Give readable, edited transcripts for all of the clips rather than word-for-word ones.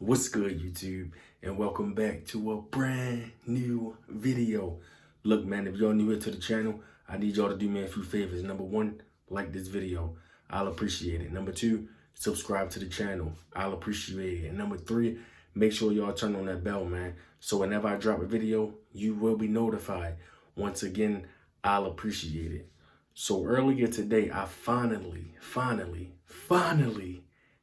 What's good, YouTube? And welcome back to a brand new video. Look, man, if y'all new here to the channel, I need y'all to do me a few favors. Number one, like this video. I'll appreciate it. Number two, subscribe to the channel. I'll appreciate it. And number three, make sure y'all turn on that bell, man. So whenever I drop a video, you will be notified. Once again, I'll appreciate it. So earlier today, I finally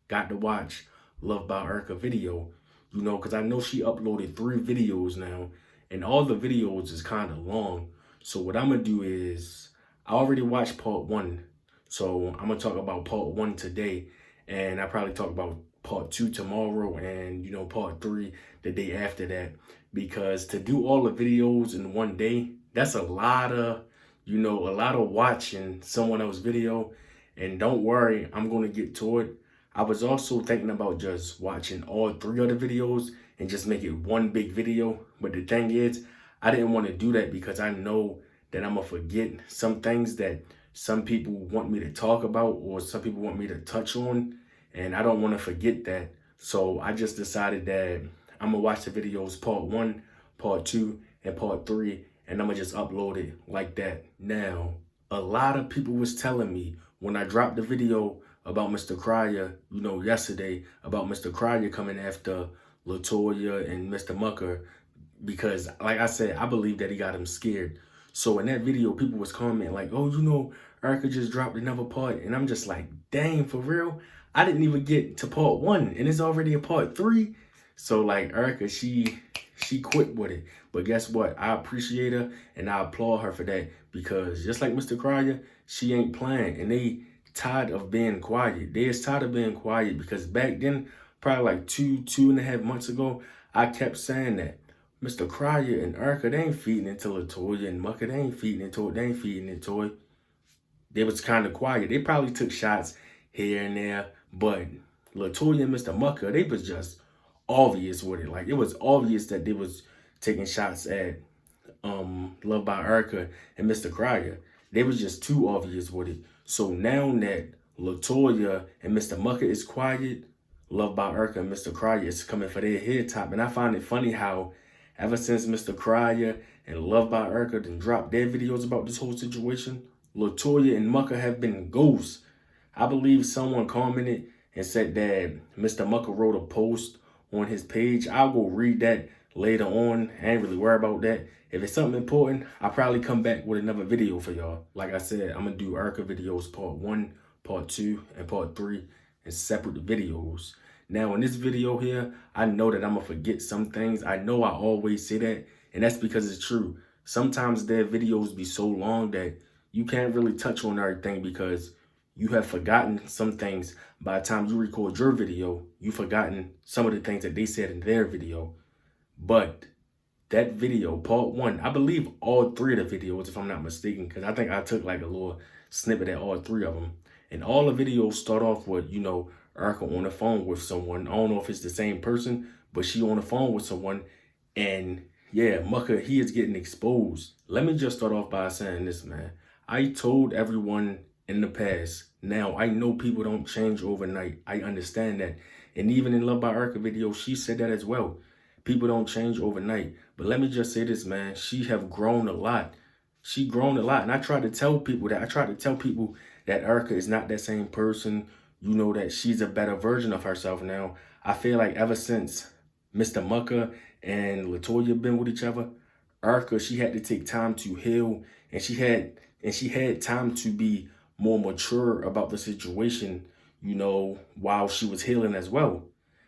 got to watch Luvd by Erica video, because I know she uploaded 3 videos now, and all the videos is kind of long. So what I'm gonna do is, I already watched part 1, so I'm gonna talk about part 1 today, and I probably talk about part 2 tomorrow, and part 3 the day after that, because to do all the videos in one day, that's a lot of watching someone else's video. And don't worry, I'm gonna get to it. I was also thinking about just watching all 3 of the videos and just make it one big video. But the thing is, I didn't want to do that because I know that I'm going to forget some things that some people want me to talk about or some people want me to touch on. And I don't want to forget that. So I just decided that I'm going to watch the videos part 1, part 2, and part 3. And I'm going to just upload it like that. Now, a lot of people was telling me when I dropped the video about Mr. Cryer, yesterday, about Mr. Cryer coming after Latoya and Mr. Mucker, because like I said, I believe that he got him scared. So in that video, people was commenting like, oh, Erica just dropped another part. And I'm just like, dang, for real? I didn't even get to part 1 and it's already a part 3. So like Erica, she quit with it. But guess what? I appreciate her and I applaud her for that, because just like Mr. Cryer, she ain't playing, and they tired of being quiet. They is tired of being quiet, because back then, probably like 2.5 months ago, I kept saying that Mr. Cryer and Erica, they ain't feeding into Latoya, and Mucker, they ain't feeding into it. They ain't feeding into it. They was kind of quiet. They probably took shots here and there, but Latoya and Mr. Mucker, they was just obvious with it. Like, it was obvious that they was taking shots at Luvd by Erica and Mr. Cryer. They was just too obvious with it. So now that Latoya and Mr. Mucker is quiet, Luvd by Erica and Mr. Cryer is coming for their head top. And I find it funny how ever since Mr. Cryer and Luvd by Erica then dropped their videos about this whole situation, Latoya and Mucker have been ghosts. I believe someone commented and said that Mr. Mucker wrote a post on his page. I'll go read that later on. I ain't really worried about that. If it's something important, I'll probably come back with another video for y'all. Like I said, I'm going to do Erica videos part 1, part 2, and part 3 in separate videos. Now, in this video here, I know that I'm going to forget some things. I know I always say that, and that's because it's true. Sometimes their videos be so long that you can't really touch on everything because you have forgotten some things. By the time you record your video, you've forgotten some of the things that they said in their video. But that video, part 1, I believe all 3 of the videos, if I'm not mistaken, because I think I took like a little snippet at all 3 of them. And all the videos start off with, Erica on the phone with someone. I don't know if it's the same person, but she on the phone with someone. And yeah, Mucker, he is getting exposed. Let me just start off by saying this, man. I told everyone in the past. Now, I know people don't change overnight. I understand that. And even in Luvd by Erica video, she said that as well. People don't change overnight. But let me just say this, man. She have grown a lot. She grown a lot. And I try to tell people that. I try to tell people that Erica is not that same person. That she's a better version of herself now. I feel like ever since Mr. Mucker and Latoya been with each other, Erica, she had to take time to heal. And she had time to be more mature about the situation, while she was healing as well.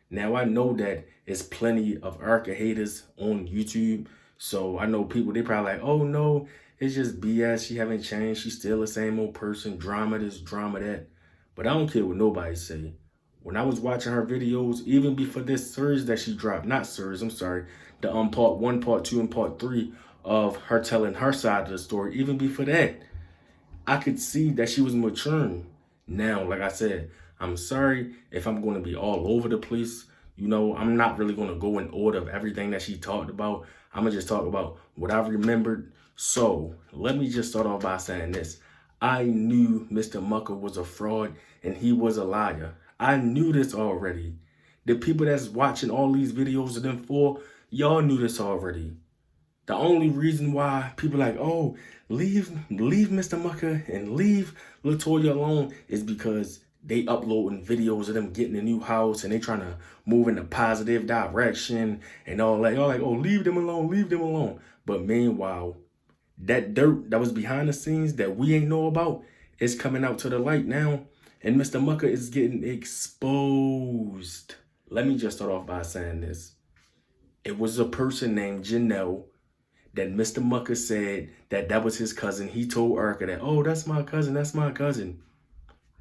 Now, I know that there's plenty of Erica haters on YouTube. So I know people, they probably like, oh no, it's just BS. She haven't changed. She's still the same old person. Drama this, drama that. But I don't care what nobody say. When I was watching her videos, even before this series that she dropped, not series, I'm sorry, the part 1, part 2, and part 3 of her telling her side of the story, even before that, I could see that she was maturing. Now, like I said, I'm sorry if I'm going to be all over the place. I'm not really going to go in order of everything that she talked about. I'm going to just talk about what I remembered. So let me just start off by saying this. I knew Mr. Mucker was a fraud and he was a liar. I knew this already. The people that's watching all these videos of them for, y'all knew this already. The only reason why people like, oh, leave Mr. Mucker and leave Latoya alone is because they uploading videos of them getting a new house and they trying to move in a positive direction and all that. Y'all like, oh, leave them alone, leave them alone. But meanwhile, that dirt that was behind the scenes that we ain't know about is coming out to the light now. And Mr. Mucker is getting exposed. Let me just start off by saying this. It was a person named Janelle that Mr. Mucker said that was his cousin. He told Erica that, oh, that's my cousin, that's my cousin.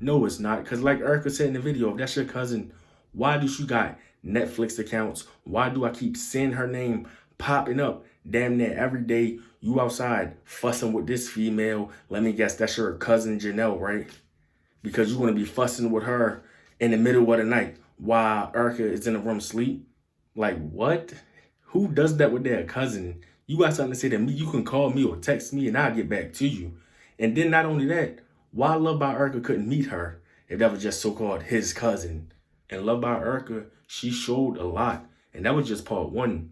No, it's not. Because like Erica said in the video, if that's your cousin, why do she got Netflix accounts? Why do I keep seeing her name popping up damn near every day? You outside fussing with this female. Let me guess, that's your cousin Janelle, right? Because you're going to be fussing with her in the middle of the night while Erica is in the room asleep. Like, what? Who does that with their cousin? You got something to say to me, you can call me or text me and I'll get back to you. And then not only that, why Love by Erica couldn't meet her if that was just so-called his cousin? And Love by Erica, she showed a lot. And that was just part one.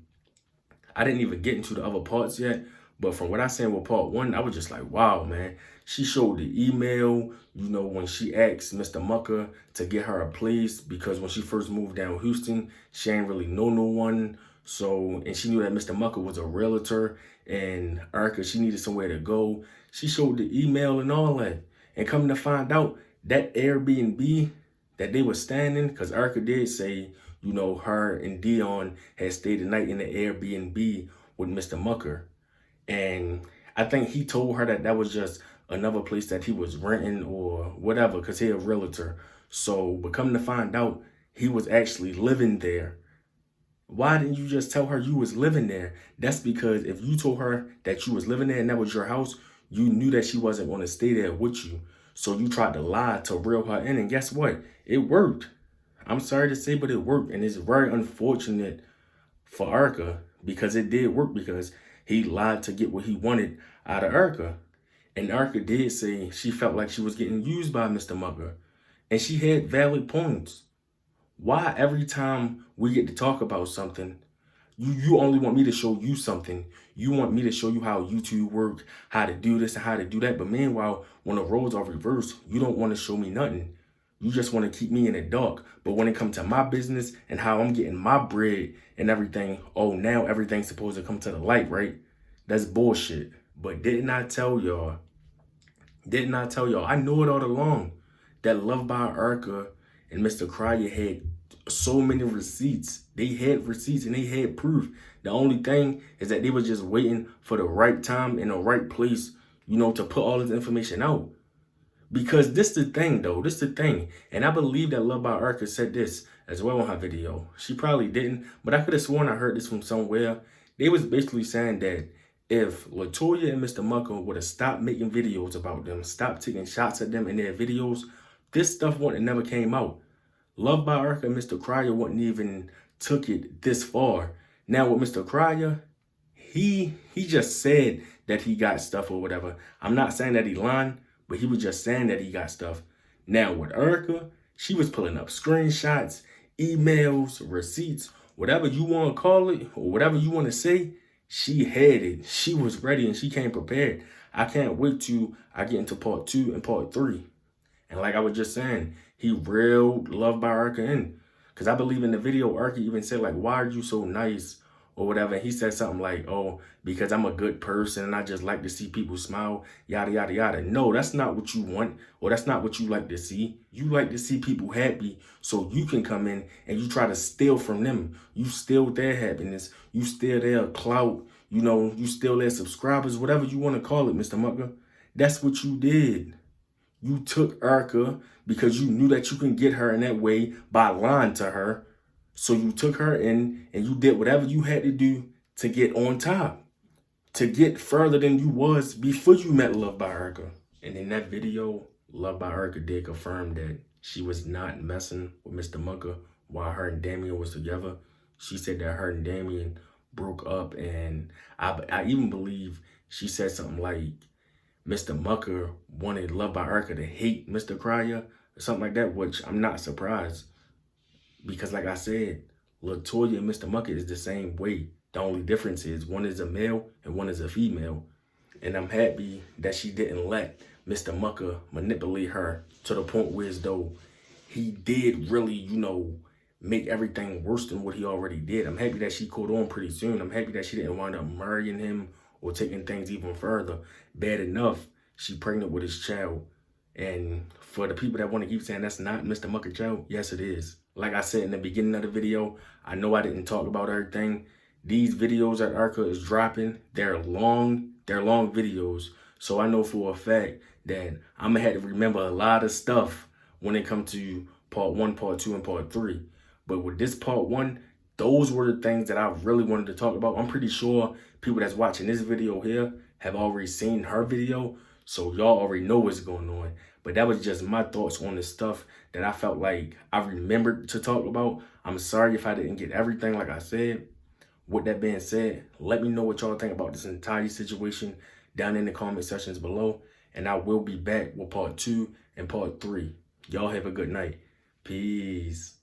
I didn't even get into the other parts yet. But from what I said with part one, I was just like, wow, man. She showed the email, you know, when she asked Mr. Mucker to get her a place because when she first moved down Houston, she ain't really know no one. So, and she knew that Mr. Mucker was a realtor and Erica, she needed somewhere to go. She showed the email and all that. And coming to find out that Airbnb that they were staying in, because Erica did say, you know, her and Dion had stayed the night in the Airbnb with Mr. Mucker. And I think he told her that was just another place that he was renting or whatever, because he's a realtor. So, but coming to find out, he was actually living there. Why didn't you just tell her you was living there? That's because if you told her that you was living there and that was your house, you knew that she wasn't going to stay there with you. So you tried to lie to reel her in. And guess what? It worked. I'm sorry to say, but it worked. And it's very unfortunate for Erica because it did work, because he lied to get what he wanted out of Erica. And Erica did say she felt like she was getting used by Mr. Mucker. And she had valid points. Why every time we get to talk about something, you only want me to show you something. You want me to show you how YouTube work, how to do this and how to do that. But meanwhile, when the roles are reversed, you don't want to show me nothing. You just want to keep me in the dark. But when it comes to my business and how I'm getting my bread and everything, oh, now everything's supposed to come to the light, right? That's bullshit. But didn't I tell y'all? I knew it all along that Love by Erica and Mr. Cryer had so many receipts. They had receipts and they had proof. The only thing is that they were just waiting for the right time and the right place, you know, to put all this information out. Because this the thing, though. This the thing. And I believe that Love by Erica said this as well in her video. She probably didn't, but I could have sworn I heard this from somewhere. They was basically saying that if Latoya and Mr. Mucker would have stopped making videos about them, stopped taking shots at them in their videos, this stuff wouldn't have never came out. Love by Erica and Mr. Cryer wouldn't even took it this far. Now with Mr. Cryer, he just said that he got stuff or whatever. I'm not saying that he lying, but he was just saying that he got stuff. Now with Erica, she was pulling up screenshots, emails, receipts, whatever you want to call it or whatever you want to say. She had it. She was ready and she came prepared. I can't wait till I get into part 2 and part 3. And like I was just saying, he reeled Love by Erica in. Because I believe in the video, Erica even said, like, why are you so nice? Or whatever. And he said something like, oh, because I'm a good person and I just like to see people smile, yada, yada, yada. No, that's not what you want. Or that's not what you like to see. You like to see people happy so you can come in and you try to steal from them. You steal their happiness. You steal their clout. You know, you steal their subscribers, whatever you want to call it, Mr. Mucker. That's what you did. You took Erica because you knew that you can get her in that way by lying to her. So you took her in and you did whatever you had to do to get on top, to get further than you was before you met Love by Erica. And in that video, Love by Erica did confirm that she was not messing with Mr. Mucker while her and Damien was together. She said that her and Damien broke up, and I even believe she said something like Mr. Mucker wanted Love by Erica to hate Mr. Cryer or something like that, which I'm not surprised. Because like I said, Latoya and Mr. Mucker is the same way. The only difference is one is a male and one is a female. And I'm happy that she didn't let Mr. Mucker manipulate her to the point where as though he did really, make everything worse than what he already did. I'm happy that she caught on pretty soon. I'm happy that she didn't wind up marrying him or taking things even further. Bad enough, she pregnant with his child. And for the people that want to keep saying that's not Mr. Mucker child, yes, it is. Like I said in the beginning of the video, I know I didn't talk about everything. These videos that Arca is dropping, they're long videos. So I know for a fact that I'm gonna have to remember a lot of stuff when it comes to part 1, part 2, and part 3. But with this part 1, those were the things that I really wanted to talk about. I'm pretty sure people that's watching this video here have already seen her video, so y'all already know what's going on. But that was just my thoughts on the stuff that I felt like I remembered to talk about. I'm sorry if I didn't get everything like I said. With that being said, let me know what y'all think about this entire situation down in the comment sections below. And I will be back with part 2 and part 3. Y'all have a good night. Peace.